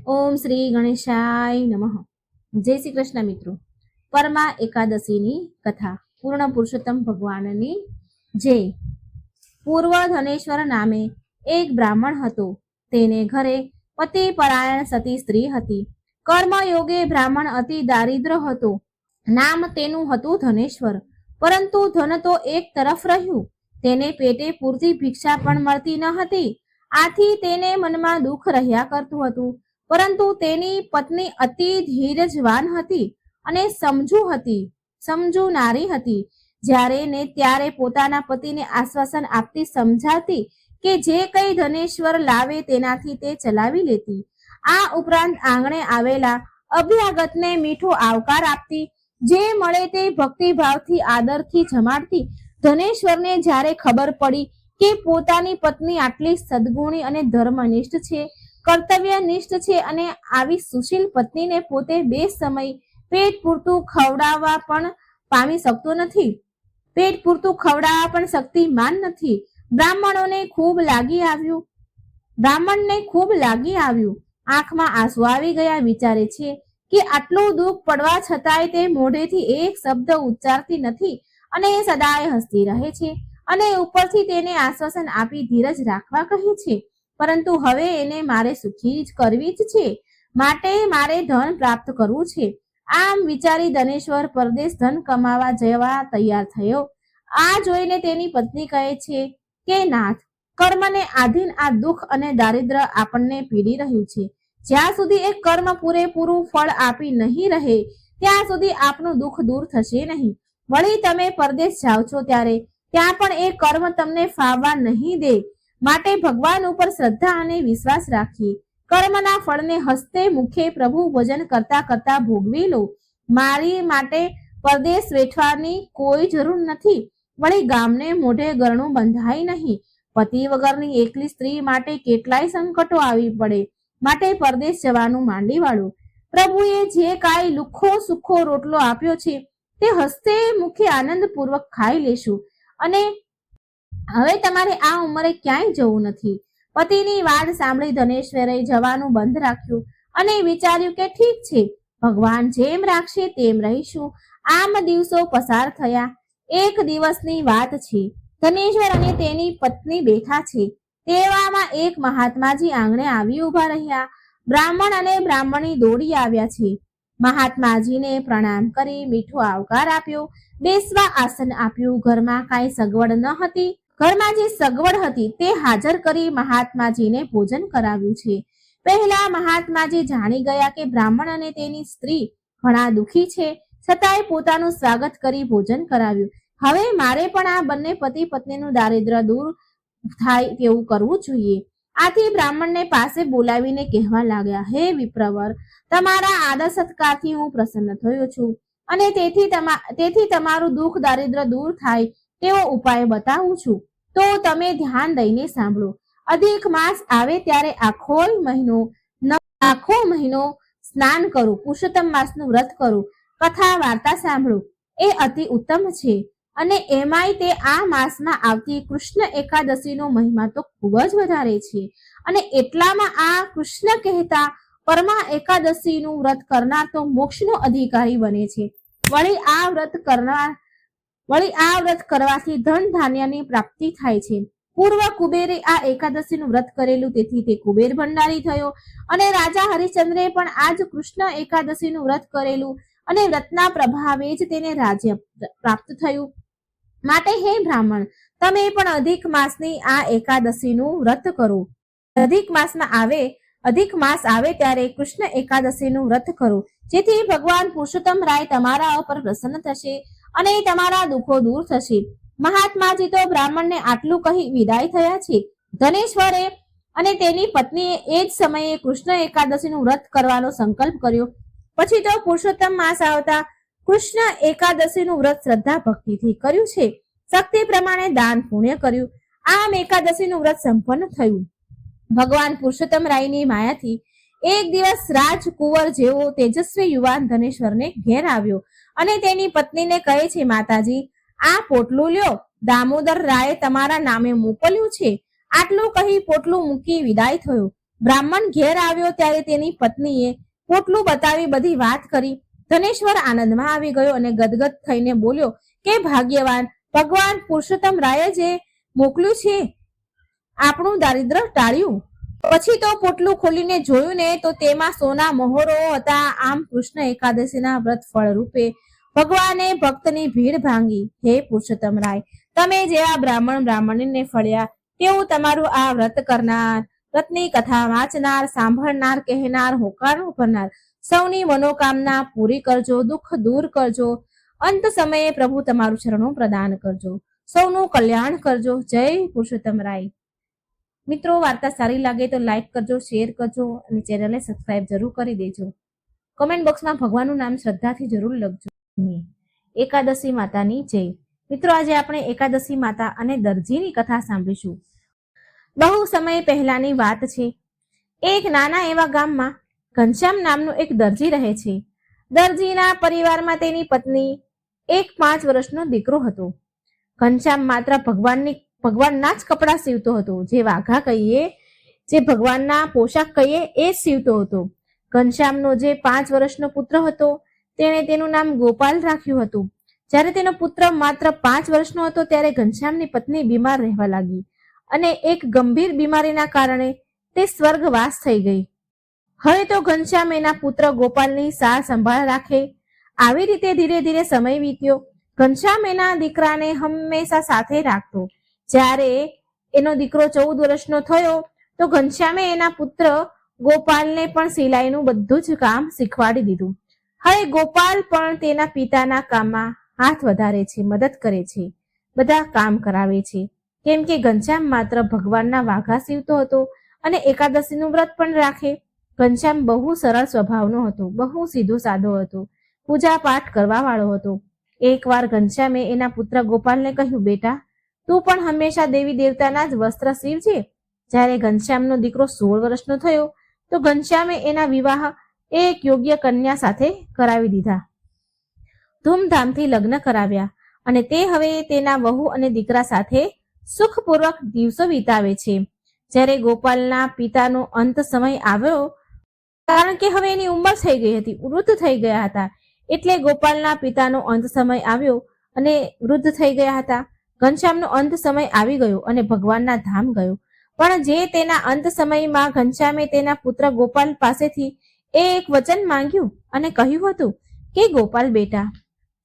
ઓમ શ્રી ગણેશાય નમઃ. જય શ્રી કૃષ્ણ મિત્રો. પરમા એકાદશીની કથા. પૂર્ણ પુરુષોત્તમ ભગવાનની જય. પૂર્વ ધનેશ્વર નામે એક બ્રાહ્મણ હતો. તેને ઘરે પતિ પરાયણ સતી સ્ત્રી હતી. કર્મયોગે બ્રાહ્મણ અતિ દારિદ્ર હતો. નામ તેનું હતું ધનેશ્વર. પરંતુ ધન તો એક તરફ રહ્યું. તેને પેટે પૂરતી ભિક્ષા પણ મળતી ન હતી. આથી તેને મનમાં દુઃખ રહ્યા કરતું હતું. પરંતુ તેની પત્ની અતિ ધીરજવાન હતી અને સમજુ નારી હતી. જ્યારે ને ત્યારે પોતાના પતિને આશ્વાસન આપતી સમજાતી કે જે કંઈ ધનેશ્વર લાવે તેનાથી તે ચલાવી લેતી. આ ઉપરાંત આંગણે આવેલા અભ્યાગતને મીઠો આવકાર આપતી. જે મળે તે ભક્તિભાવથી આદરથી જમાડતી. ધનેશ્વરને જ્યારે ખબર પડી કે પોતાની પત્ની આટલી સદગુણી અને ધર્મનિષ્ઠ છે, કર્તવ્યનિષ્ઠ છે અને આવી સુશીલ પત્નીને પોતે બે સમય પેટ પૂરતું ખવડાવવા પણ પામી શકતો નથી, પેટ પૂરતું ખવડાવવા પણ શક્તિમાન નથી. બ્રાહ્મણને ખૂબ લાગી આવ્યું. આંખમાં આંસુ આવી ગયા. વિચારે છે કે આટલું દુઃખ પડવા છતાંય તે મોઢેથી એક શબ્દ ઉચ્ચારતી નથી અને સદાય હસતી રહે છે અને ઉપરથી તેને આશ્વાસન આપી ધીરજ રાખવા કહે છે. પરંતુ હવે એને મારે સુખી જ કરવી જ છે, માટે મારે ધન પ્રાપ્ત કરવું છે. આમ વિચારી ધનેશ્વર પરદેશ ધન કમાવા જવા તૈયાર થયો. આ જોઈને તેની પત્ની કહે છે કે નાથ, કર્મને આધીન આ દુઃખ અને દારિદ્ર આપણને પીડી રહ્યું છે. જ્યાં સુધી એક કર્મ પૂરેપૂરું ફળ આપી નહીં રહે ત્યાં સુધી આપનું દુઃખ દૂર થશે નહીં. વળી તમે પરદેશ જાઓ છો ત્યારે ત્યાં પણ એ કર્મ તમને ફાવવા નહીં દે. માટે ભગવાન ઉપર શ્રદ્ધા અને વિશ્વાસ રાખી કર્મના ફળને હસ્તે મુખે પ્રભુ ભજન કરતા કરતા ભોગવી લો. મારી માટે પરદેશ વેઠવાની કોઈ જરૂર નથી. વળી ગામને મોઢે ગરણું બંધાય નહીં. પતિ વગરની એકલી સ્ત્રી માટે કેટલાય સંકટો આવી પડે. માટે પરદેશ જવાનું માંડી વાળું. પ્રભુએ જે કાંઈ લુખ્ખો સુખ્ખો રોટલો આપ્યો છે તે હસ્તે મુખે આનંદપૂર્વક ખાઈ લેશું અને હવે તમારે આ ઉંમરે ક્યાંય જવું નથી. પતિની વાત સાંભળી ધનેશ્વરે જવાનું બંધ રાખ્યું અને વિચાર્યું કે ઠીક છે, ભગવાન જેમ રાખશે તેમ રહીશું. આમ દિવસો પસાર થયા. એક દિવસની વાત છે. ધનેશ્વર અને તેની પત્ની બેઠા છે. તેવામાં એક મહાત્માજી આંગણે આવી ઉભા રહ્યા. બ્રાહ્મણ અને બ્રાહ્મણી દોડી આવ્યા છે. મહાત્માજીને પ્રણામ કરી મીઠો આવકાર આપ્યો. બેસવા આસન આપ્યું. ઘરમાં કાંઈ સગવડ ન હતી. ઘરમાં જે સગવડ હતી તે હાજર કરી મહાત્માજીને ભોજન કરાવ્યું છે. પહેલા મહાત્માજી જાણી ગયા કે બ્રાહ્મણ અને તેની સ્ત્રી ઘણા દુઃખી છે, છતાંય પોતાનું સ્વાગત કરી ભોજન કરાવ્યું. હવે મારે પણ આ બંને પતિ પત્નીનું દારિદ્ર્ય દૂર થાય તેવું કરવું જોઈએ. આથી બ્રાહ્મણને પાસે બોલાવીને કહેવા લાગ્યા, હે વિપ્રવર, તમારા આદર સત્કારથી હું પ્રસન્ન થયો છું અને તેથી તમારું દુઃખ દારિદ્ર્ય દૂર થાય તેવો ઉપાય બતાવું છું. તો તમે ધ્યાન દઈને સાંભળો. અધિક માસ આવે ત્યારે આખો મહિનો સ્નાન કરું, પુરુષોત્તમ માસનું વ્રત કરું, કથા વાર્તા સાંભળું. એ અતિ ઉત્તમ છે. અને એમાંય તે આ માસમાં આવતી કૃષ્ણ એકાદશીનો મહિમા તો ખૂબ જ વધારે છે. અને એટલામાં આ કૃષ્ણ કહેતા પરમા એકાદશીનું વ્રત કરનાર તો મોક્ષનો અધિકારી બને છે. વળી આ વ્રત કરવાથી ધન ધાન્યની પ્રાપ્તિ થાય છે. પૂર્વ કુબેરે આ એકાદશીનું વ્રત કરેલું, તેથી તે કુબેર ભંડારી થયો. અને રાજા હરિશ્ચંદ્રે પણ આ જ કૃષ્ણ એકાદશીનું વ્રત કરેલું અને વ્રતના પ્રભાવે જ તેને રાજ્ય પ્રાપ્ત થયું. માટે હે બ્રાહ્મણ, તમે પણ અધિક માસની આ એકાદશીનું વ્રત કરો. અધિક માસ આવે ત્યારે કૃષ્ણ એકાદશીનું વ્રત કરો, જેથી ભગવાન પુરુષોત્તમ રાય તમારા ઉપર પ્રસન્ન થશે અને તમારા દુઃખો દૂર થશે. મહાત્માજી તો બ્રાહ્મણને આટલું કહી વિદાય થયા છે. ધનેશ્વરે અને તેની પત્નીએ એ જ સમયે કૃષ્ણ એકાદશીનું વ્રત કરવાનો સંકલ્પ કર્યો. પછી તો પુરુષોત્તમ માસ આવતા કૃષ્ણ એકાદશીનું વ્રત શ્રદ્ધા ભક્તિથી કર્યું છે. શક્તિ પ્રમાણે દાન પુણ્ય કર્યું. આમ એકાદશીનું વ્રત સંપન્ન થયું. ભગવાન પુરુષોત્તમ રાયની માયાથી એક દિવસ રાજકુંવર જેવો તેજસ્વી યુવાન ધનેશ્વરને ઘેર આવ્યો અને તેની પત્નીને કહે છે, માતાજી, આ પોટલું લ્યો, દામોદર રાયે તમારા નામે મોકલ્યું છે. આટલું કહી પોટલું મૂકી વિદાય થયો. બ્રાહ્મણ ઘેર આવ્યો ત્યારે તેની પત્નીએ પોટલું બતાવી બધી વાત કરી. ધનેશ્વર આનંદમાં આવી ગયો અને ગદગદ થઈને બોલ્યો કે ભાગ્યવાન ભગવાન પુરુષોત્તમ રાયે જે મોકલ્યું છે આપણું દારિદ્ર ટાળ્યું. પછી તો પોટલું ખોલીને જોયું ને તો તેમાં સોના મહોરો હતા. આમ કૃષ્ણ એકાદશીના વ્રત ફળ રૂપે ભગવાને ભક્તની ભીડ ભાંગી. હે પુરુષોત્તમ રાય, તમે જેવા બ્રાહ્મણીને ફળ્યા તેવું તમારું આ વ્રત કરનાર, વ્રતની કથા વાંચનાર, સાંભળનાર, કહેનાર, હોકારો ભરનાર સૌની મનોકામના પૂરી કરજો, દુઃખ દૂર કરજો. અંત સમયે પ્રભુ તમારું શરણું પ્રદાન કરજો, સૌનું કલ્યાણ કરજો. જય પુરુષોત્તમ રાય. મિત્રો, વાર્તા સારી લાગે તો લાઈક કરજો, શેર કરજો અને ચેનલને સબસ્ક્રાઇબ જરૂર કરી દેજો. કમેન્ટ બોક્સમાં ભગવાનનું નામ શ્રદ્ધાથી જરૂર લખજો. એકાદશી માતાની જય. મિત્રો, આજે આપણે એકાદશી માતા અને દરજીની કથા સાંભળીશું. બહુ સમય પહેલાની વાત છે. એક નાના એવા ગામમાં ઘનશ્યામ નામનો એક દરજી રહે છે. દરજીના પરિવારમાં તેની પત્ની, એક 5 વર્ષનો દીકરો હતો. ઘનશ્યામ માત્ર ભગવાનના જ કપડાં સીવતો હતો. જે વાઘા કહીએ, જે ભગવાનના પોશાક કહીએ એ જ સીવતો હતો. ઘનશ્યામનો જે 5 વર્ષનો પુત્ર હતો તેણે તેનું નામ ગોપાલ રાખ્યું હતું. જ્યારે તેનો પુત્ર માત્ર 5 વર્ષનો હતો ત્યારે ઘનશ્યામની પત્ની બીમાર રહેવા લાગી અને એક ગંભીર બીમારીના કારણે તે સ્વર્ગવાસ થઈ ગઈ. હવે તો ઘનશ્યામ એના પુત્ર ગોપાલની સાર સંભાળ રાખે. આવી રીતે ધીરે ધીરે સમય વીત્યો. ઘનશ્યામ એના દીકરાને હંમેશા સાથે રાખતો. જ્યારે એનો દીકરો 14 વર્ષનો થયો તો ઘનશ્યામે એના પુત્ર ગોપાલને પણ સિલાઈનું બધું જ કામ શીખવાડી દીધું. હવે ગોપાલ પણ તેના પિતાના કામમાં હાથ વધારે છે, મદદ કરે છે, બધા કામ કરાવે છે. કેમ કે ઘનશ્યામ માત્ર ભગવાનના વાઘા સીવતો હતો અને એકાદશીનું વ્રત પણ રાખે. ઘનશ્યામ બહુ સરળ સ્વભાવનો હતો, બહુ સીધો સાધો હતો, પૂજા પાઠ કરવા વાળો હતો. એકવાર ઘનશ્યામે એના પુત્ર ગોપાલને કહ્યું, બેટા, તું પણ હંમેશા દેવી દેવતાના જ વસ્ત્ર સીવજે. જ્યારે ઘનશ્યામનો દીકરો 16 વર્ષનો થયો તો ઘનશ્યામે એના વિવાહ એક યોગ્ય કન્યા સાથે કરાવી દીધા. ધૂમધામથી લગ્ન કરાવ્યા અને તે હવે તેના વહુ અને દીકરા સાથે સુખપૂર્વક દિવસો વિતાવે છે. જ્યારે ગોપાલના પિતાનો અંત સમય આવ્યો, કારણ કે હવે એની ઉંમર થઈ ગઈ હતી, વૃદ્ધ થઈ ગયા હતા, એટલે ગોપાલના પિતાનો અંત સમય આવ્યો અને વૃદ્ધ થઈ ગયા હતા. ઘનશ્યામનો અંત સમય આવી ગયો અને ભગવાનના ધામ ગયો. પણ જે તેના અંત સમયમાં ઘનશ્યામે તેના પુત્ર ગોપાલ પાસેથી એક વચન માંગ્યું અને કહ્યું હતું કે ગોપાલ બેટા,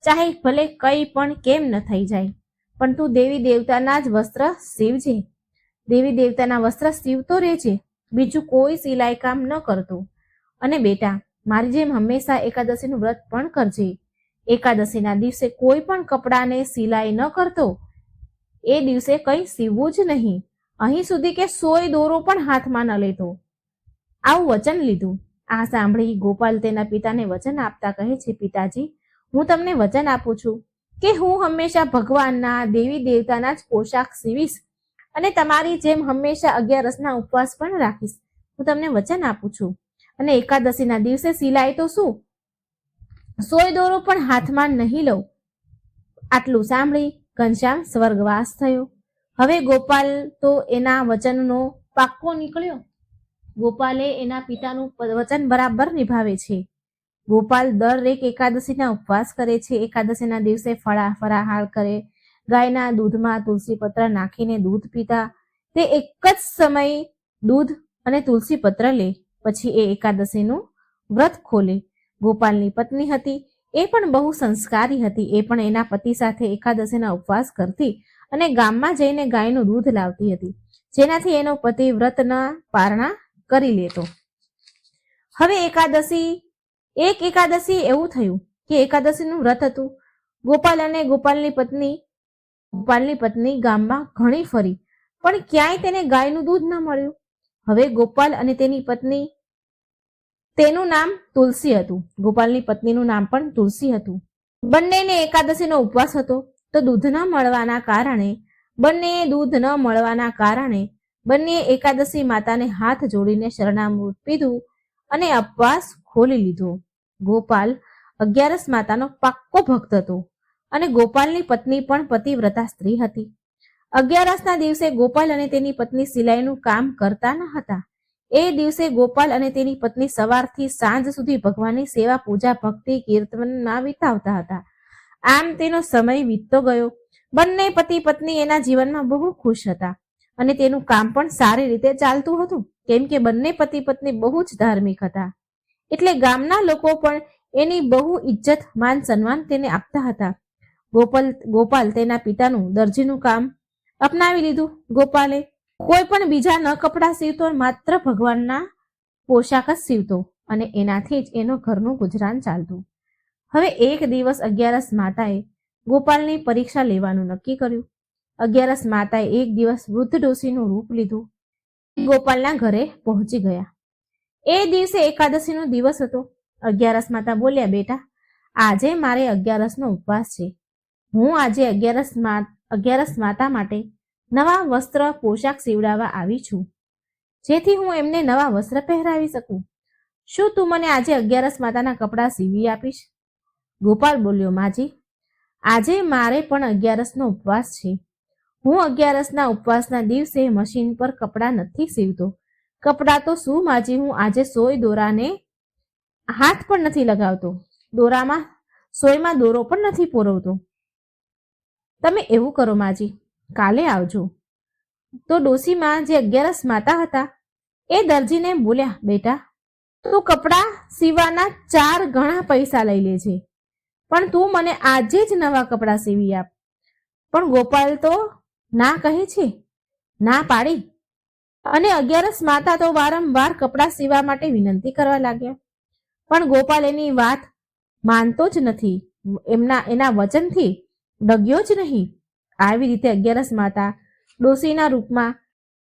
ચાહે ભલે કઈ પણ કેમ ન થઈ જાય, પણ તું દેવી દેવતાના જ વસ્ત્ર સીવજે. દેવી દેવતાના વસ્ત્ર સીવતો રહેજે, બીજું કોઈ સિલાઈ કામ ન કરતો. અને બેટા, મારી જેમ હંમેશા એકાદશીનું વ્રત પણ કરજે. એકાદશીના દિવસે કોઈ પણ કપડાને સિલાઈ ન કરતો. એ દિવસે કંઈ સીવવું જ નહીં. અહીં સુધી કે 100 દોરો પણ હાથમાં ન લેતો. આવું વચન લીધું. આ સાંભળી ગોપાલ તેના પિતાને વચન આપતા કહે છે, પિતાજી, હું તમને વચન આપું છું કે હું હંમેશા ભગવાનના, દેવી દેવતાના જ પોશાક સીવીશ અને તમારી જેમ હંમેશા 11 ઉપવાસ પણ રાખીશ. હું તમને વચન આપું છું. અને એકાદશીના દિવસે સિલાઈ તો શું, 100 દોરો પણ હાથમાં નહીં લઉં. આટલું સાંભળી ઘનશ્યામ સ્વર્ગવાસ થયો. હવે ગોપાલ તો એના વચનનો પાક્કો નીકળ્યો. ગોપાલે એના પિતાનું વચન બરાબર નિભાવે છે. ગોપાલ દરેક એકાદશીના ઉપવાસ કરે છે. એકાદશીના દિવસે ફરાહાર કરે, ગાયના દૂધમાં તુલસી પત્ર નાખીને દૂધ પીતા. તે એક જ સમય દૂધ અને તુલસી પત્ર લે, પછી એ એકાદશીનું વ્રત ખોલે. ગોપાલની પત્ની હતી, એ પણ બહુ સંસ્કારી હતી. એ પણ એના પતિ સાથે એકાદશીના ઉપવાસ કરતી અને ગામમાં જઈને ગાયનું દૂધ લાવતી હતી, જેનાથી એનો પતિ વ્રતના પારણા કરી લેતો. હવે એક એકાદશી એવું થયું કે એકાદશીનું વ્રત હતું. ગોપાલ અને ગોપાલની પત્ની ગામમાં ઘણી ફરી, પણ ક્યાંય તેને ગાયનું દૂધ ન મળ્યું. હવે ગોપાલ અને તેની પત્ની, તેનું નામ તુલસી હતું, ગોપાલની પત્નીનું નામ પણ તુલસી હતું. બંનેને એકાદશીનો ઉપવાસ હતો. તો દૂધ ન મળવાના કારણે બંને એકાદશી માતાને હાથ જોડીને શરણામૃત પીધું અને ઉપવાસ ખોલી લીધો. ગોપાલ 11 માતાનો પાક્કો ભક્ત હતો અને ગોપાલની પત્ની પણ પતિવ્રતા સ્ત્રી હતી. 11ના દિવસે ગોપાલ અને તેની પત્ની સિલાઈનું કામ કરતા ન હતા. એ દિવસે ગોપાલ અને તેની પત્ની સવારથી સાંજ સુધી ભગવાનની સેવા, પૂજા, ભક્તિ, કીર્તનમાં વિતાવતા હતા. આમ તેનો સમય વીતતો ગયો. બંને પતિ પત્ની એના જીવનમાં બહુ ખુશ હતા અને તેનું કામ પણ સારી રીતે ચાલતું હતું, કેમ કે બંને પતિ પત્ની બહુ જ ધાર્મિક હતા. એટલે ગામના લોકો પણ એની બહુ ઇજ્જત, માન, સન્માન તેને આપતા હતા. ગોપાલ તેના પિતાનું દરજીનું કામ અપનાવી લીધું. ગોપાલે કોઈ પણ બીજા ન કપડાં સીવતો, માત્ર ભગવાનના પોશાક જ સીવતો અને એનાથી જ એનો ઘરનું ગુજરાન ચાલતું. હવે એક દિવસ 11 માતાએ ગોપાલની પરીક્ષા લેવાનું નક્કી કર્યું. 11 માતાએ એક દિવસ વૃદ્ધ ડોશીનું રૂપ લીધું. ગોપાલના ઘરે પહોંચી ગયા. એ દિવસે એકાદશીનો દિવસ હતો. 11 માતા બોલ્યા, બેટા, આજે મારે 11નો ઉપવાસ છે. હું આજે 11 માતા માટે નવા વસ્ત્ર, પોશાક સીવડાવવા આવી છું, જેથી હું એમને નવા વસ્ત્ર પહેરાવી શકું. શું તું મને આજે 11 માતાના કપડાં સીવી આપીશ? ગોપાલ બોલ્યો, માજી, આજે મારે પણ 11નો ઉપવાસ છે. હું 11ના ઉપવાસના દિવસે મશીન પર કપડાં નથી સીવતો. કપડાં તો શું માજી, હું આજે સોય દોરાને હાથ પણ નથી લગાવતો. સોયમાં દોરો પણ નથી પોરવતો. તમે એવું કરો માજી, કાલે આવજો. તો ડોશીમાં જે 11 માતા હતા એ દરજીને બોલ્યા, બેટા, તું કપડાં સીવવાના 4 ગણા પૈસા લઈ લેજે, પણ તું મને આજે જ નવા કપડાં સીવી આપ. પણ ગોપાલ તો ના કહે છે. ના પાડી અને 11 માતા તો વારંવાર કપડાં સીવવા માટે વિનંતી કરવા લાગ્યા, પણ ગોપાલ એની વાત માનતો જ નથી. એના વચનથી ડગ્યો જ નહીં. આવી રીતે 11 માતા ડોશીના રૂપમાં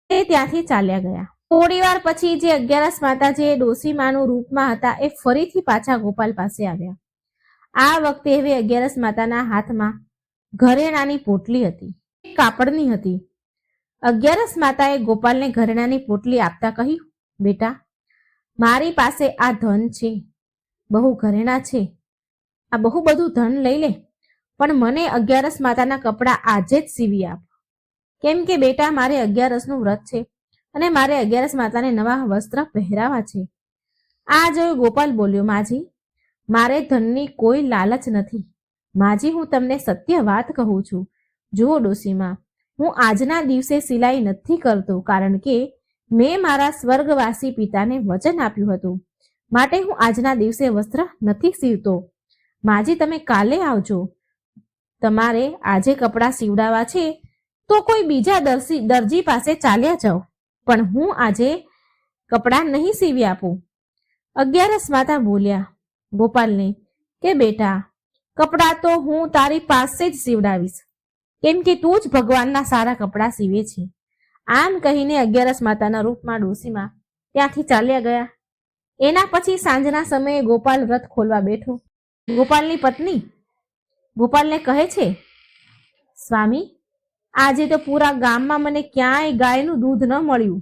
તે ત્યાંથી ચાલ્યા ગયા. થોડી વાર પછી જે 11 માતા જે ડોશીમાનું રૂપમાં હતા એ ફરીથી પાછા ગોપાલ પાસે આવ્યા. આ વખતે હવે 11 માતાના હાથમાં ઘરેણાની પોટલી હતી, કાપડની હતી. 11 માતાએ ગોપાલને ઘરેણાની પોટલી આપતા કહ્યું, બેટા, મારી પાસે આ ધન છે, બહુ ઘરેણા છે, આ બહુ બધું ધન લઈ લે, પણ મને 11 માતાના કપડાં આજે જ સીવી આપ. કેમ કે બેટા, મારે 11નું વ્રત છે અને મારે 11 માતાને નવા વસ્ત્ર પહેરાવા છે. આ જોયું ગોપાલ બોલ્યો, માજી, મારે ધનની કોઈ લાલચ નથી. માજી, હું તમને સત્ય વાત કહું છું. જુઓ ડોશીમાં, હું આજના દિવસે સિલાઈ નથી કરતો, કારણ કે મેં મારા સ્વર્ગવાસી પિતાને વચન આપ્યું હતું, માટે હું આજના દિવસે વસ્ત્ર નથી સીવતો. માજી, તમે કાલે આવજો. તમારે આજે કપડાં સીવડાવવા છે તો કોઈ બીજા દરજી પાસે ચાલ્યા જાઓ, પણ હું આજે કપડાં નહીં સીવી આપું. 11 માતા બોલ્યા ગોપાલને કે બેટા, કપડાં તો હું તારી પાસે જ સીવડાવીશ, કેમ કે તું જ ભગવાનના સારા કપડાં સીવે છે. આમ કહીને 11 માતાના રૂપમાં ડોશીમાં ત્યાંથી ચાલ્યા ગયા. એના પછી સાંજના સમયે ગોપાલ વ્રત ખોલવા બેઠો. ગોપાલની પત્ની ગોપાલને કહે છે, સ્વામી, આજે તો પૂરા ગામમાં મને ક્યાંય ગાયનું દૂધ ન મળ્યું.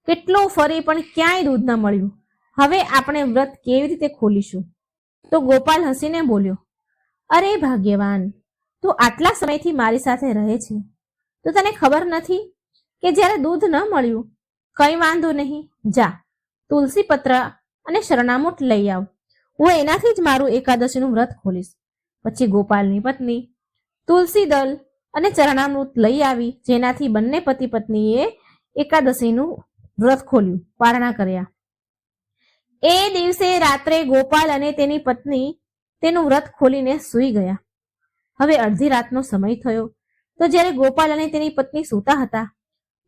કેટલો ફરી પણ ક્યાંય દૂધ ન મળ્યું. હવે આપણે વ્રત કેવી રીતે ખોલીશું? તો ગોપાલ હસીને બોલ્યો, અરે ભાગ્યવાન, તું આટલા સમયથી મારી સાથે રહે છે તો તને ખબર નથી કે જ્યારે દૂધ ન મળ્યું, કંઈ વાંધો નહીં, જા તુલસી પત્ર અને શરણામૂઠ લઈ આવ, હું એનાથી જ મારું એકાદશીનું વ્રત ખોલીશ. પછી ગોપાલની પત્ની તુલસી દલ અને ચરણામૃત લઈ આવી, જેનાથી બંને પતિ પત્નીએ એકાદશીનું વ્રત ખોલ્યું, પારણા કર્યા. એ દિવસે રાત્રે ગોપાલ અને તેની પત્ની તેનું વ્રત ખોલીને સૂઈ ગયા. હવે અડધી રાતનો સમય થયો તો જ્યારે ગોપાલ અને તેની પત્ની સૂતા હતા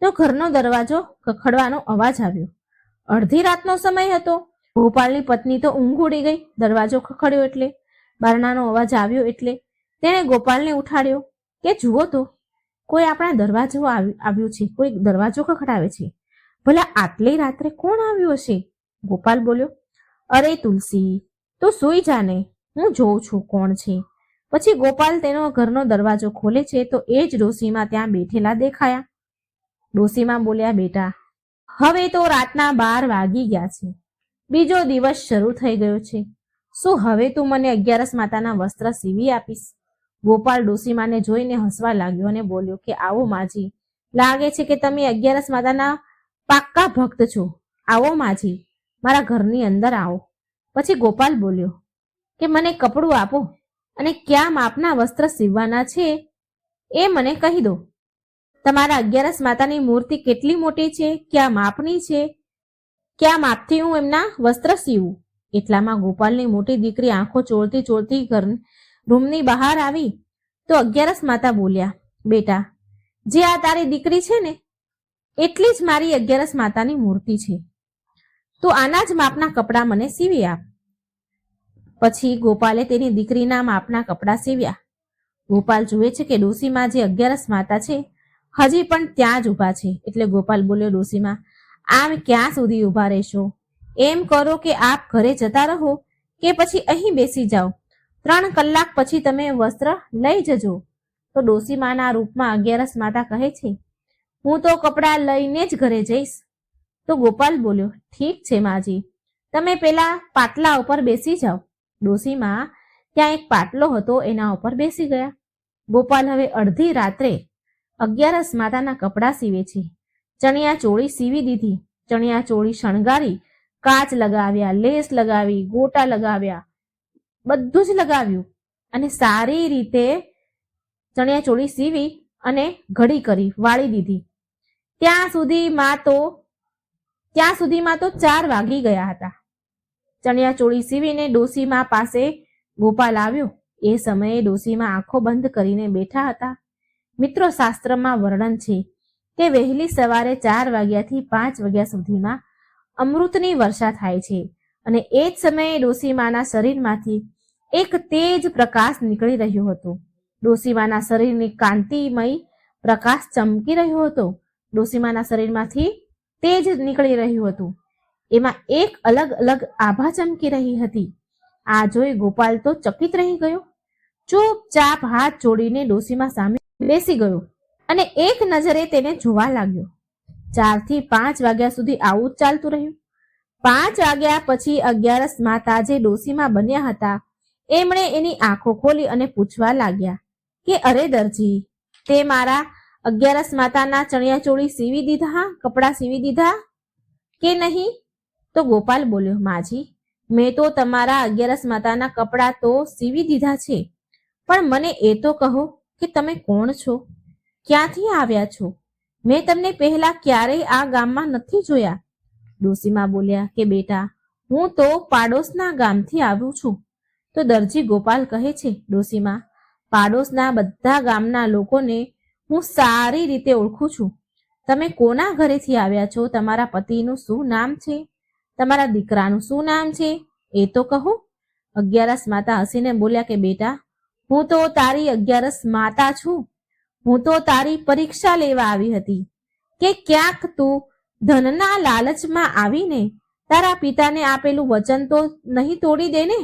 તો ઘરનો દરવાજો ખખડવાનો અવાજ આવ્યો. અડધી રાતનો સમય હતો. ગોપાલની પત્ની તો ઊંઘ ઉડી ગઈ. દરવાજો ખખડ્યો એટલે, બારણાનો અવાજ આવ્યો એટલે તેણે ગોપાલને ઉઠાડ્યો કે જુઓ તો, કોઈ આપણા દરવાજો આવ્યું છે, કોઈ દરવાજો ખખડાવે છે. ભલા આટલી રાત્રે કોણ આવ્યું હશે? ગોપાલ બોલ્યો, અરે તુલસી, તું સૂઈ જાને, હું જોઉં છું કોણ છે. પછી ગોપાલ તેનો ઘરનો દરવાજો ખોલે છે તો એ જ ડોશીમાં ત્યાં બેઠેલા દેખાયા. ડોશીમાં બોલ્યા, બેટા, હવે તો રાતના 12 વાગી ગયા છે, બીજો દિવસ શરૂ થઈ ગયો છે, શું હવે તું મને 11 માતાના વસ્ત્ર સીવી આપીશ? ગોપાલ ડોશીમાને જોઈને હસવા લાગ્યો અને બોલ્યો કે આવો માજી, લાગે છે કે તમે 11 માતાના પાક્કા ભક્ત છો. આવો માજી, મારા ઘરની અંદર આવો. પછી ગોપાલ બોલ્યો કે મને કપડું આપો અને કયા માપના વસ્ત્ર સીવવાના છે એ મને કહી દો. તમારા 11 માતાની મૂર્તિ કેટલી મોટી છે, કયા માપની છે, કયા માપથી હું એમના વસ્ત્ર સીવું. એટલામાં ગોપાલની મોટી દીકરી આંખો ચોળતી ચોળતી રૂમની બહાર આવી તો 11 માતા બોલ્યા, બેટા, જે આ તારી દીકરી છે ને એટલી જ મારી 11 માતાની મૂર્તિ છે. તો આના જ માપના કપડાં મને સીવી આપ. પછી ગોપાલે તેની દીકરીના માપના કપડાં સીવ્યા. ગોપાલ જુએ છે કે ડોસીમાં જે 11 માતા છે હજી પણ ત્યાં જ ઊભા છે. એટલે ગોપાલ બોલ્યો, ડોસીમાં, આમ ક્યાં સુધી ઊભા રહેશો? એમ કરો કે આપ ઘરે જતા રહો કે પછી અહીં બેસી જાઓ. 3 કલાક પછી તમે વસ્ત્ર લઈ જજો. તો ડોસીમાના રૂપમાં 11 માતા કહે છે, હું તો કપડાં લઈને જ ઘરે જઈશ. તો ગોપાલ બોલ્યો, ઠીક છે માજી, તમે પેલા પાટલા ઉપર બેસી જાઓ. ડોસીમાં ત્યાં એક પાટલો હતો, એના ઉપર બેસી ગયા. ગોપાલ હવે અડધી રાત્રે 11 માતાના કપડાં સીવે છે. ચણિયા ચોળી સીવી દીધી, ચણિયા ચોળી શણગારી, કાચ લગાવ્યા, લેસ લગાવી, ગોટા લગાવ્યા, બધું જ લગાવ્યું અને સારી રીતે ચણિયા ચોળી સીવી અને ઘડી કરી વાળી દીધી. ત્યાં સુધીમાં તો 4 વાગી ગયા હતા. ચણિયા ચોળી સીવીને ડોસીમા પાસે ગોપાલ આવ્યો. એ સમયે ડોસીમા આંખો બંધ કરીને બેઠા હતા. મિત્રો, શાસ્ત્રમાં વર્ણન છે કે વહેલી સવારે 4 વાગ્યાથી 5 વાગ્યા સુધીમાં અમૃતની વર્ષા થાય છે અને એ જ સમયે ડોસીમાના શરીરમાંથી એક તેજ પ્રકાશ નીકળી રહ્યો હતો. ડોસીમાના શરીરની કાંતિમય પ્રકાશ ચમકી રહ્યો હતો. ડોસીમાના શરીરમાંથી તેજ નીકળી રહ્યું હતું. એમાં એક અલગ અલગ આભા ચમકી રહી હતી. આ જોઈ ગોપાલ તો ચકિત રહી ગયો. ચૂપચાપ હાથ જોડીને ડોસીમા સામે બેસી ગયો અને એક નજરે તેને જોવા લાગ્યો. 4 થી 5 વાગ્યા સુધી આવું જ ચાલતું રહ્યું. 5 વાગ્યા પછી 11 માતા જે ડોસીમા બન્યા હતા એમણે એની આંખો ખોલી અને પૂછવા લાગ્યા કે અરે દરજી, તે મારા 11 માતાના ચણિયા ચોળી સીવી દીધા, કપડાં સીવી દીધા કે નહીં? તો ગોપાલ બોલ્યો, માજી, મેં તો તમારા 11 માતાના કપડાં તો સીવી દીધા છે, પણ મને એ તો કહો કે તમે કોણ છો, ક્યાંથી આવ્યા છો? મેં તમને પહેલા ક્યારેય આ ગામમાં નથી જોયા. ડોસીમા બોલ્યા કે બેટા, હું તો પાડોશના ગામથી આવ્યું છું. તો દરજી ગોપાલ કહે છે, ડોસીમા, પાડોશના બધા ગામના લોકોને હું સારી રીતે ઓળખું છું. તમે કોના ઘરેથી આવ્યા છો? તમારા પતિનું શું નામ છે? તમારા દીકરાનું શું નામ છે? એ તો કહો. 11 માતા હસીને બોલ્યા કે બેટા, હું તો તારી 11 માતા છું. હું તો તારી પરીક્ષા લેવા આવી હતી કે ક્યાંક તું ધનના લાલચમાં આવીને તારા પિતાને આપેલું વચન તો નહીં તોડી દે ને?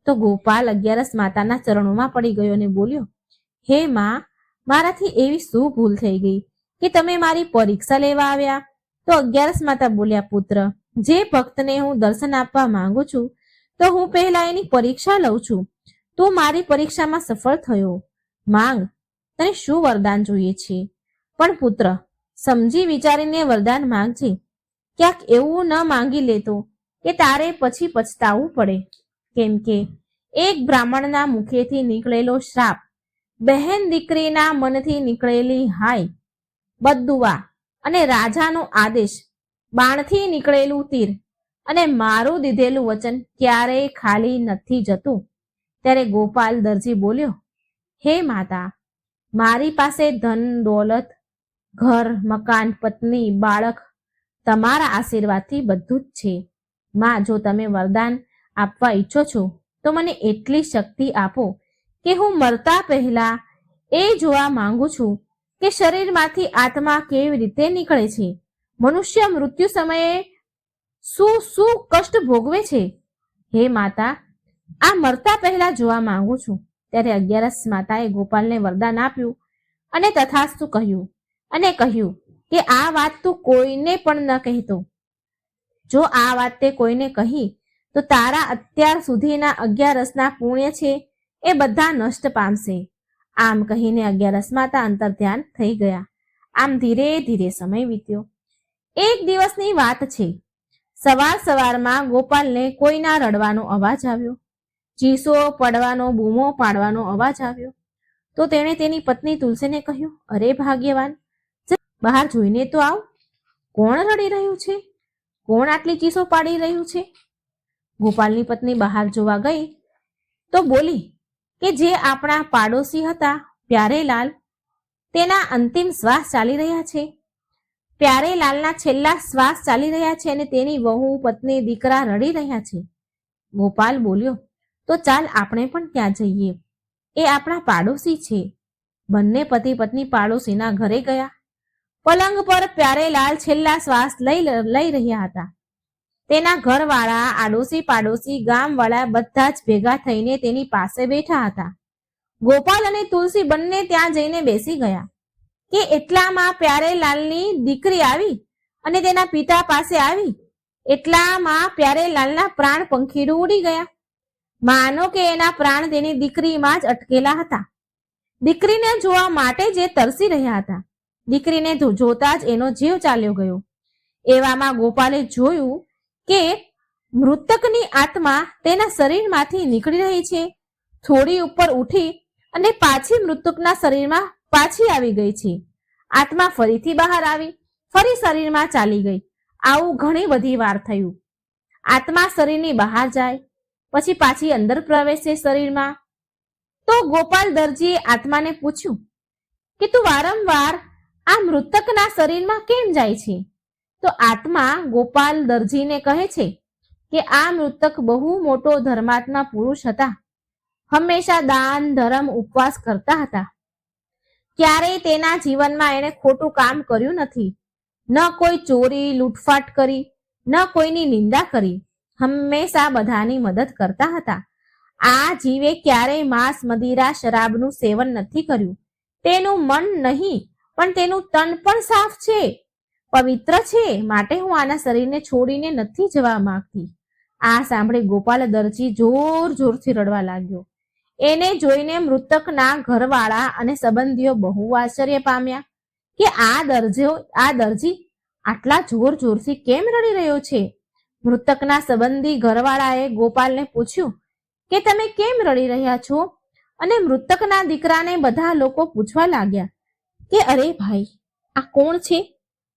તો ગોપાલ 11 માતાના ચરણોમાં પડી ગયો અને બોલ્યો, હે માં, મારાથી એવી શું ભૂલ થઈ ગઈ કે તમે મારી પરીક્ષા લેવા આવ્યા? તો 11 માતા બોલ્યા, પુત્ર, જે ભક્તને હું દર્શન આપવા માંગુ છું તો હું પહેલા એની પરીક્ષા લઉં છું. તું મારી પરીક્ષામાં સફળ થયો. માંગ, તને શું વરદાન જોઈએ છે? પણ પુત્ર, સમજી વિચારીને વરદાન માંગજે. ક્યાંક એવું ન માંગી લેતો કે તારે પછી પછતાવું પડે. કેમ કે એક બ્રાહ્મણના મુખેથી નીકળેલો શ્રાપ, બહેન દીકરીના મનથી નીકળેલી હાય, બદદુઆ અને રાજાનો આદેશ, બાણથી નીકળેલું તીર અને મારું દીધેલું વચન ક્યારેય ખાલી નથી જતું. ત્યારે ગોપાલ દરજી બોલ્યો, હે માતા, મારી પાસે ધન દોલત, ઘર, મકાન, પત્ની, બાળક તમારા આશીર્વાદથી બધું જ છે. માં, જો તમે વરદાન આપવા ઈચ્છો છો તો મને એટલી શક્તિ આપો કે હું મરતા પહેલા એ જોવા માંગુ છું કે શરીરમાંથી આત્મા કેવી રીતે નીકળે છે. મનુષ્ય મૃત્યુ સમયે શું શું કષ્ટ ભોગવે છે. હે માતા, આ મરતા પહેલા જોવા માંગુ છું. ત્યારે 11 માતાએ ગોપાલને વરદાન આપ્યું અને તથાસ્તુ કહ્યું અને કહ્યું કે આ વાત તું કોઈને પણ ન કહેતો. જો આ વાત તે કોઈને કહી તો તારા અત્યાર સુધીના 11 પુણ્ય છે એ બધા નષ્ટ પામશે. આમ કહીને 11 માતા અંતર્ધ્યાન થઈ ગયા. આમ ધીરે ધીરે સમય વીત્યો. એક દિવસની વાત છે. સવાર સવારમાં ગોપાલને કોઈના રડવાનો અવાજ આવ્યો. ચીસો પડવાનો, બૂમો પાડવાનો અવાજ આવ્યો. તો તેણે તેની પત્ની તુલસીને કહ્યું, અરે ભાગ્યવાન, બહાર જોઈને તો આવ, કોણ રડી રહ્યું છે? કોણ આટલી ચીસો પાડી રહ્યું છે? ગોપાલની પત્ની બહાર જોવા ગઈ તો બોલી કે જે આપણા પાડોશી હતા પ્યારેલાલ, તેના અંતિમ શ્વાસ ચાલી રહ્યા છે. પ્યારેલાલના છેલ્લા શ્વાસ ચાલી રહ્યા છે અને તેની વહુ, પત્ની, દીકરા રડી રહ્યા છે. ગોપાલ બોલ્યો, તો ચાલ આપણે પણ ત્યાં જઈએ, એ આપણા પાડોશી છે. બંને પતિ પત્ની પાડોશીના ઘરે ગયા. પલંગ પર પ્યારેલાલ છેલ્લા શ્વાસ લઈ રહ્યા હતા. તેના ઘરવાળા, આડોશી પાડોશી, ગામવાળા બધા જ ભેગા થઈને તેની પાસે બેઠા હતા. ગોપાલ અને તુલસી બંને ત્યાં જઈને બેસી ગયા કે એટલામાં પ્યારેલાલની દીકરી આવી અને તેના પિતા પાસે આવી. એટલામાં પ્યારેલાલના પ્રાણ પંખીડું ઉડી ગયા. માનો કે એના પ્રાણ તેની દીકરીમાં જ અટકેલા હતા. દીકરીને જોવા માટે જે તરસી રહ્યા હતા. દીકરીને જોતા જ એનો જીવ ચાલ્યો ગયો. એવામાં ગોપાલે જોયું કે મૃતકની આત્મા તેના શરીરમાંથી નીકળી રહી છે. થોડી ઉપર ઉઠી અને પાછી મૃતકના શરીરમાં પાછી આવી ગઈ છે. આત્મા ફરીથી બહાર આવી, ફરી શરીરમાં ચાલી ગઈ. આવું ઘણી બધી વાર થયું. આત્મા શરીરની બહાર જાય, પછી પાછી અંદર પ્રવેશે શરીરમાં. તો ગોપાલ દરજીએ આત્માને પૂછ્યું કે તું વારંવાર આ મૃતકના શરીરમાં કેમ જાય છે? તો આત્મા ગોપાલ દરજીને કહે છે કે આ મૃતક બહુ મોટો ધર્માત્મા પુરુષ હતા. હંમેશા દાન, ધર્મ, ઉપવાસ કરતા હતા. ક્યારેય તેના જીવનમાં એણે ખોટું કામ કર્યું નથી. ન કોઈ ચોરી, લૂંટફાટ કરી, ન કોઈની નિંદા કરી. હંમેશા બધાની મદદ કરતા હતા. આ જીવે ક્યારેય માંસ, મદિરા, શરાબનું સેવન નથી કર્યું. તેનું મન નહીં પણ તેનું તન પણ સાફ છે, પવિત્ર છે. માટે હું આના શરીરને છોડીને નથી જવા માંગતી. આ સાંભળી ગોપાલ દરજી જોર જોરથી રડવા લાગ્યો. એને જોઈને મૃતકના ઘરવાળા અને સંબંધીઓ બહુ આશ્ચર્ય પામ્યા કે આ દરજી આટલા જોર જોરથી કેમ રડી રહ્યો છે? મૃતકના સંબંધી ઘરવાળાએ ગોપાલને પૂછ્યું કે તમે કેમ રડી રહ્યા છો? અને મૃતકના દીકરાને બધા લોકો પૂછવા લાગ્યા કે અરે ભાઈ, આ કોણ છે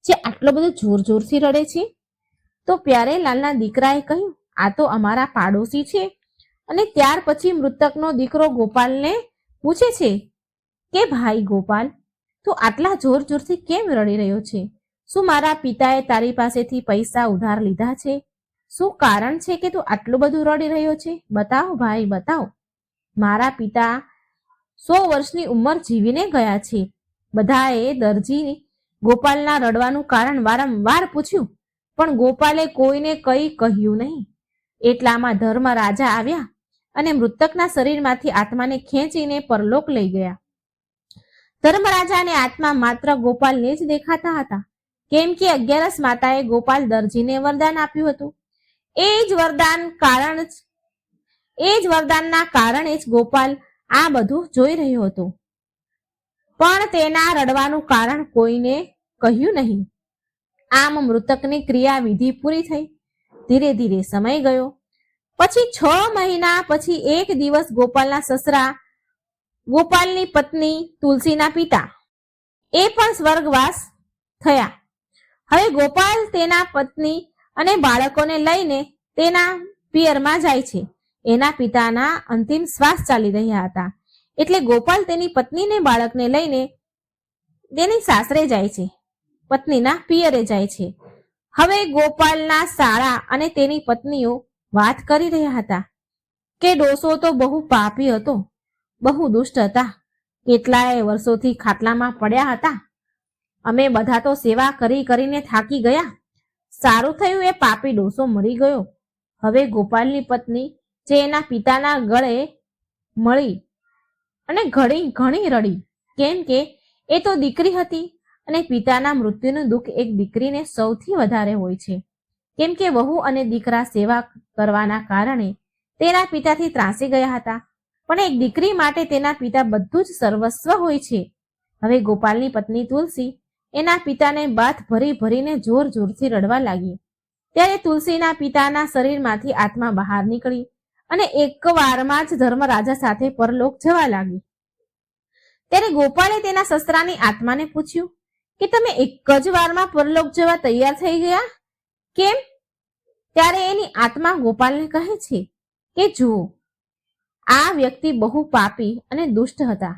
જે આટલો બધો જોર જોરથી રડે છે? તો પ્યારેલાલના દીકરાએ કહ્યું, આ તો અમારા પાડોશી છે. અને ત્યાર પછી મૃતકનો દીકરો ગોપાલને પૂછે છે કે ભાઈ ગોપાલ, તું આટલા જોર જોરથી કેમ રડી રહ્યો છે? શું મારા પિતાએ તારી પાસેથી પૈસા ઉધાર લીધા છે? શું કારણ છે કે તું આટલું બધું રડી રહ્યો છે? બતાવ ભાઈ, બતાવ. મારા પિતા 100 વર્ષની ઉંમર જીવીને ગયા છે. બધાએ દરજી ગોપાલના રડવાનું કારણ વારંવાર પૂછ્યું, પણ ગોપાલે કોઈને કંઈ કહ્યું નહીં. એટલામાં ધર્મ રાજા આવ્યા અને મૃતકના શરીરમાંથી આત્માને ખેંચીને પરલોક લઈ ગયા. ધર્મરાજાને આત્મા માત્ર ગોપાલને જ દેખાતા હતા, કેમ કે 11 માતાએ ગોપાલ દરજીને વરદાન આપ્યું હતું. એ જ વરદાનના કારણે જ ગોપાલ આ બધું જોઈ રહ્યો હતો, પણ તેના રડવાનું કારણ કોઈને કહ્યું નહીં. આમ મૃતકની ક્રિયા વિધિ પૂરી થઈ. ધીરે ધીરે સમય ગયો. પછી 6 મહિના પછી એક દિવસ ગોપાલના સસરા, ગોપાલની પત્ની, તુલસીના પિતા એ પણ સ્વર્ગવાસ થયા. હવે ગોપાલ તેના પત્ની અને બાળકોને લઈને તેના પિયરમાં જાય છે. એના પિતાના અંતિમ શ્વાસ ચાલી રહ્યા હતા, એટલે ગોપાલ તેની પત્નીને બાળકને લઈને તેની સાસરે જાય છે, પત્નીના પિયરે જાય છે. હવે ગોપાલના સાળા અને તેની પત્નીઓ વાત કરી રહ્યા હતા કે ડોસો તો બહુ પાપી હતો, બહુ દુષ્ટ હતા. કેટલાય વર્ષોથી ખાટલામાં પડ્યા હતા. અમે બધા તો સેવા કરી કરીને થાકી ગયા. સારું થયું એ પાપી ડોસો મરી ગયો. હવે ગોપાલની પત્ની જે એના પિતાના ગળે મળી અને ઘણી રડી, કેમ કે એ તો દીકરી હતી અને પિતાના મૃત્યુનું દુઃખ એક દીકરીને સૌથી વધારે હોય છે. કેમ કે વહુ અને દીકરા સેવા કરવાના કારણે તેના પિતાથી ત્રાસી ગયા હતા, પણ એક દીકરી માટે તેના પિતા બધું જ સર્વસ્વ હોય છે. હવે ગોપાલની પત્ની તુલસી એના પિતાને બાથ ભરી ભરીને જોર જોરથી રડવા લાગી. ત્યારે તુલસીના પિતાના શરીરમાંથી આત્મા બહાર નીકળી અને એકવારમાં જ ધર્મરાજા સાથે પરલોક જવા લાગી. ત્યારે ગોપાલે તેના સસરાની આત્માને પૂછ્યું કે તમે એક જ વારમાં પરલોક જવા તૈયાર થઈ ગયા, કેમ? ત્યારે એની આત્મા ગોપાલને કહે છે કે જુઓ, આ વ્યક્તિ બહુ પાપી અને દુષ્ટ હતા.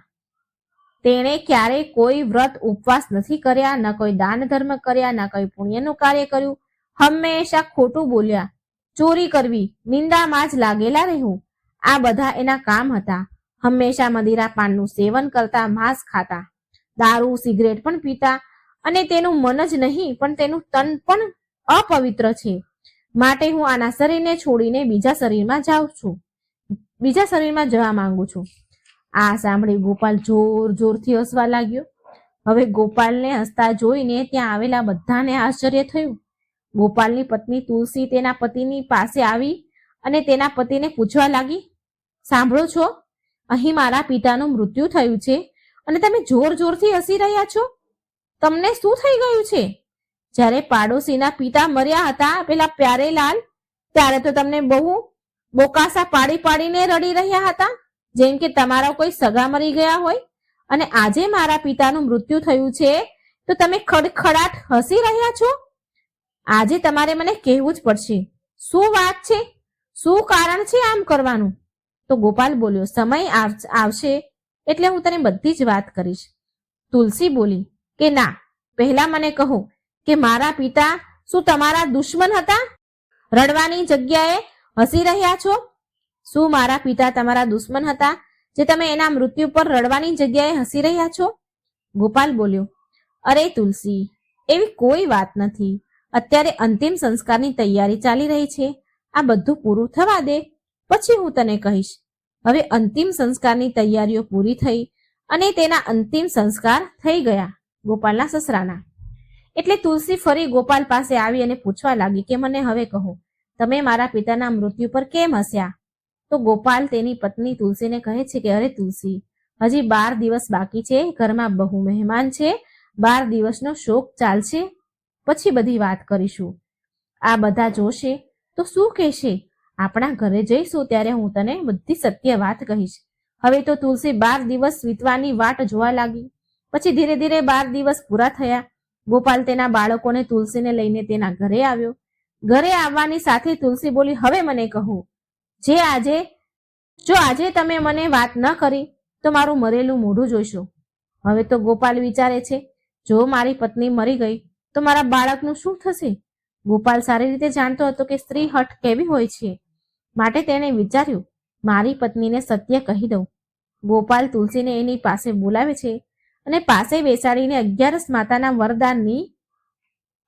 તેણે ક્યારેય કોઈ વ્રત ઉપવાસ નથી કર્યા, ન કોઈ દાન ધર્મ કર્યા, ન કોઈ પુણ્યનું કાર્ય કર્યું. હંમેશા ખોટું બોલ્યા, ચોરી કરવી, નિંદામાં જ લાગેલા રહેવું, આ બધા એના કામ હતા. હંમેશા મદિરા પાનનું સેવન કરતા, માંસ ખાતા, દારૂ સિગરેટ પણ પીતા, અને તેનું મન જ નહીં પણ તેનું તન પણ અપવિત્ર છે. માટે હું આના શરીરને છોડીને બીજા શરીરમાં જવા માંગુ છું. આ સાંભળી ગોપાલ જોર જોરથી હસવા લાગ્યો. હવે ગોપાલને હસતા જોઈને ત્યાં આવેલા બધાને આશ્ચર્ય થયું. ગોપાલની પત્ની તુલસી તેના પતિની પાસે આવી અને તેના પતિને પૂછવા લાગી, સાંભળો છો, અહીં મારા પિતાનું મૃત્યુ થયું છે અને તમે જોર જોરથી હસી રહ્યા છો. તમને શું થઈ ગયું છે? જ્યારે પાડોશીના પિતા મર્યા હતા, પેલા પ્યારેલાલ, ત્યારે તો તમને બહુ બોકાસા પાડી પાડીને રડી રહ્યા હતા, જેમ કે તમારા કોઈ સગા મરી ગયા હોય. અને આજે મારા પિતાનું મૃત્યુ થયું છે તો તમે ખડખડાટ હસી રહ્યા છો. આજે તમારે મને કહેવું જ પડશે, શું વાત છે, શું કારણ છે આમ કરવાનું? તો ગોપાલ બોલ્યો, સમય આવશે એટલે હું તને બધી જ વાત કરીશ. તુલસી બોલી કે ના, પહેલા મને કહો કે મારા પિતા શું તમારા દુશ્મન હતા? રડવાની જગ્યાએ હસી રહ્યા છો. શું મારા પિતા તમારા દુશ્મન હતા જે તમે એના મૃત્યુ પર રડવાની જગ્યાએ હસી રહ્યા છો? ગોપાલ બોલ્યો, અરે તુલસી, એવી કોઈ વાત નથી. અત્યારે અંતિમ સંસ્કારની તૈયારી ચાલી રહી છે. આ બધું પૂરું થવા દે, પછી હું તને કહીશ. હવે અંતિમ સંસ્કારની તૈયારીઓ પૂરી થઈ અને તેના અંતિમ સંસ્કાર થઈ ગયા ગોપાલના સસરાના. એટલે તુલસી ફરી ગોપાલ પાસે આવી અને પૂછવા લાગી કે મને હવે કહો, તમે મારા પિતાના મૃત્યુ પર કેમ હસ્યા? તો ગોપાલ તેની પત્ની તુલસીને કહે છે કે અરે તુલસી, હજી 12 દિવસ બાકી છે, ઘરમાં બહુ મહેમાન છે, 12 દિવસનો શોક ચાલશે, પછી બધી વાત કરીશું. આ બધા જોશે તો શું કહેશે? આપણા ઘરે જઈશું ત્યારે હું તને બધી સત્ય વાત કહીશ. હવે તો તુલસી 12 દિવસ વીતવાની વાટ જોવા લાગી. પછી ધીરે ધીરે 12 દિવસ પૂરા થયા. ગોપાલ તેના બાળકોને તુલસીને લઈને તેના ઘરે આવ્યો. ઘરે આવવાની સાથે તુલસી બોલી, હવે મને કહો, જો આજે તમે મને વાત ન કરી તો મારું મરેલું મોઢું જોઈશો. હવે તો ગોપાલ વિચારે છે, જો મારી પત્ની મરી ગઈ તો મારા બાળકનું શું થશે? ગોપાલ સારી રીતે જાણતો હતો કે સ્ત્રી હઠ કેવી હોય છે, માટે તેણે વિચાર્યું, મારી પત્નીને સત્ય કહી દઉં. ગોપાલ તુલસીને એની પાસે બોલાવે છે અને પાસે બેસાડીને 11 માતાના વરદાનની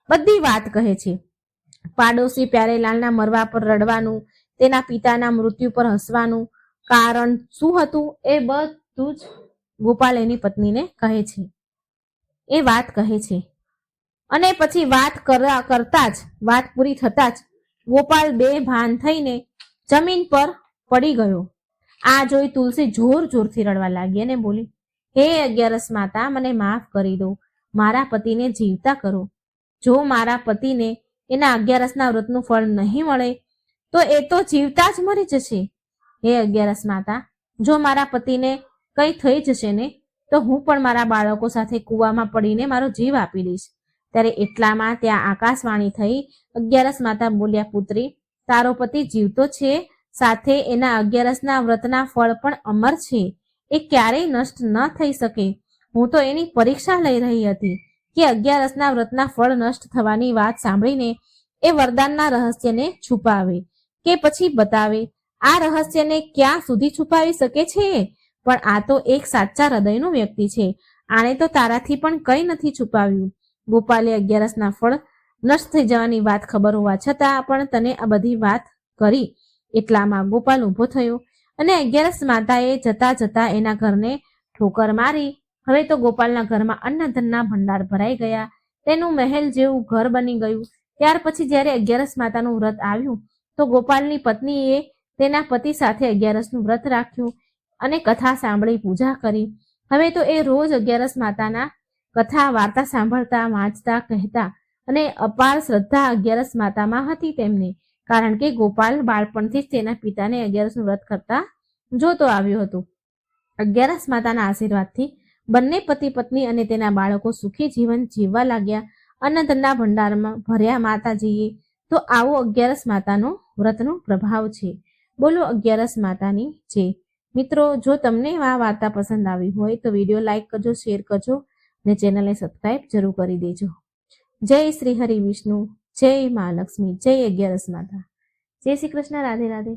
બધી વાત કહે છે. પાડોશી પ્યારેલાલના મરવા પર રડવાનું, તેના પિતાના મૃત્યુ પર હસવાનું કારણ શું હતું એ બધું જ ગોપાલ એની પત્નીને કહે છે. એ વાત કહે છે અને પછી વાત પૂરી થતા જ ગોપાલ બેભાન થઈને જમીન પર પડી ગયો. આ જોઈ તુલસી જોર જોરથી રડવા લાગી અને બોલી, હે 11 માતા, મને માફ કરી દો, મારા પતિને જીવતા કરો. જો મારા પતિને એના 11ના વ્રતનું ફળ નહીં મળે તો એ તો જીવતા જ મરી જશે. હે 11 માતા, જો મારા પતિને કંઈ થઈ જશે ને તો હું પણ મારા બાળકો સાથે કૂવામાં પડીને મારો જીવ આપી દઈશ. ત્યારે એટલામાં ત્યાં આકાશવાણી થઈ. 11 માતા બોલ્યા, પુત્રી, તારો પતિ જીવતો છે, સાથે એના 11ના વ્રતના ફળ પણ અમર છે, એ ક્યારેય નષ્ટ ન થઈ શકે. હું તો એની પરીક્ષા લઈ રહી હતી કે 11ના વ્રતના ફળ નષ્ટ થવાની વાત સાંભળીને એ વરદાનના રહસ્યને છુપાવે કે પછી બતાવે. આ રહસ્યને ક્યાં સુધી છુપાવી શકે છે? પણ આ તો એક સાચા હૃદયનો વ્યક્તિ છે. આણે તો તારાથી પણ કંઈ નથી છુપાવ્યું. ગોપાલે 11ના ફળ નષ્ટ થઈ જવાની વાત ખબર હોવા છતાં પણ તને આ બધી વાત કરી. એટલામાં ગોપાલ ઊભો થયો અને 11 માતાએ જતા જતા એના ઘરને ઠોકર મારી. હવે તો ગોપાલના ઘરમાં અન્નધનના ભંડાર ભરાઈ ગયા. તેનું મહેલ જેવું ઘર બની ગયું. ત્યાર પછી જ્યારે 11 માતાનું વ્રત આવ્યું તો ગોપાલની પત્નીએ તેના પતિ સાથે 11નું વ્રત રાખ્યું અને કથા સાંભળી, પૂજા કરી. હવે તો એ રોજ 11 માતાના કથા વાર્તા સાંભળતા, વાંચતા, કહેતા અને અપાર શ્રદ્ધા 11 માતામાં હતી તેમને, કારણ કે ગોપાલ બાળપણથી જ તેના પિતાને 11નું વ્રત કરતા જોતો આવ્યો હતો. 11 માતાના આશીર્વાદથી બંને પતિ પત્ની અને તેના બાળકો સુખી જીવન જીવવા લાગ્યા. અન્નધનના ભંડારમાં ભર્યા માતાજીએ. તો આવો 11 માતાનો વ્રતનો પ્રભાવ છે. બોલો 11 માતાની જય. મિત્રો, જો તમને આ વાર્તા પસંદ આવી હોય તો વિડીયો લાઈક કરજો, શેર કરજો અને ચેનલને સબસ્ક્રાઈબ જરૂર કરી દેજો. જય શ્રી હરિ વિષ્ણુ, જય મા લક્ષ્મી, જય 11 માતા. જય શ્રી કૃષ્ણ. રાધે રાધે.